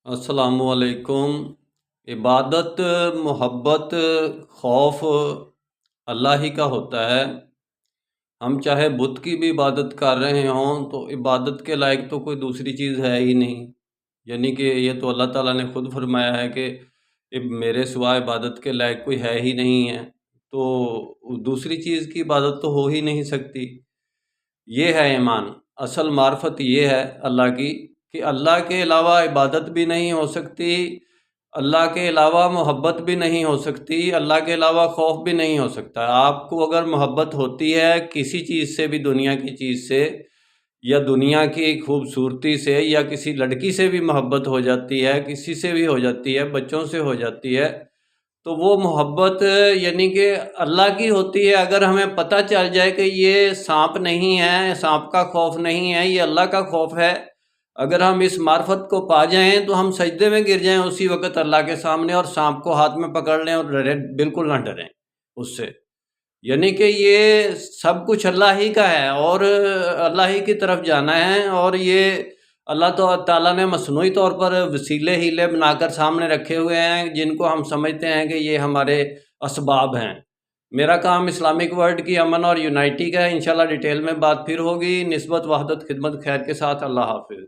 السلام علیکم۔ عبادت، محبت، خوف اللہ ہی کا ہوتا ہے۔ ہم چاہے بت کی بھی عبادت کر رہے ہوں تو عبادت کے لائق تو کوئی دوسری چیز ہے ہی نہیں، یعنی کہ یہ تو اللہ تعالیٰ نے خود فرمایا ہے کہ میرے سوا عبادت کے لائق کوئی ہے ہی نہیں ہے، تو دوسری چیز کی عبادت تو ہو ہی نہیں سکتی۔ یہ ہے ایمان، اصل معرفت یہ ہے اللہ کی کہ اللہ کے علاوہ عبادت بھی نہیں ہو سکتی، اللہ کے علاوہ محبت بھی نہیں ہو سکتی، اللہ کے علاوہ خوف بھی نہیں ہو سکتا۔ آپ کو اگر محبت ہوتی ہے کسی چیز سے بھی، دنیا کی چیز سے یا دنیا کی خوبصورتی سے، یا کسی لڑکی سے بھی محبت ہو جاتی ہے، کسی سے بھی ہو جاتی ہے، بچوں سے ہو جاتی ہے، تو وہ محبت یعنی کہ اللہ کی ہوتی ہے۔ اگر ہمیں پتہ چل جائے کہ یہ سانپ نہیں ہے، سانپ کا خوف نہیں ہے، یہ اللہ کا خوف ہے، اگر ہم اس معرفت کو پا جائیں تو ہم سجدے میں گر جائیں اسی وقت اللہ کے سامنے، اور سانپ کو ہاتھ میں پکڑ لیں اور بالکل نہ ڈریں اس سے، یعنی کہ یہ سب کچھ اللہ ہی کا ہے اور اللہ ہی کی طرف جانا ہے، اور یہ اللہ تعالیٰ نے مصنوعی طور پر وسیلے ہیلے بنا کر سامنے رکھے ہوئے ہیں جن کو ہم سمجھتے ہیں کہ یہ ہمارے اسباب ہیں۔ میرا کام اسلامک ورلڈ کی امن اور یونائٹی کا ہے، انشاءاللہ ڈیٹیل میں بات پھر ہوگی۔ نسبت، وحدت، خدمت، خیر کے ساتھ، اللہ حافظ۔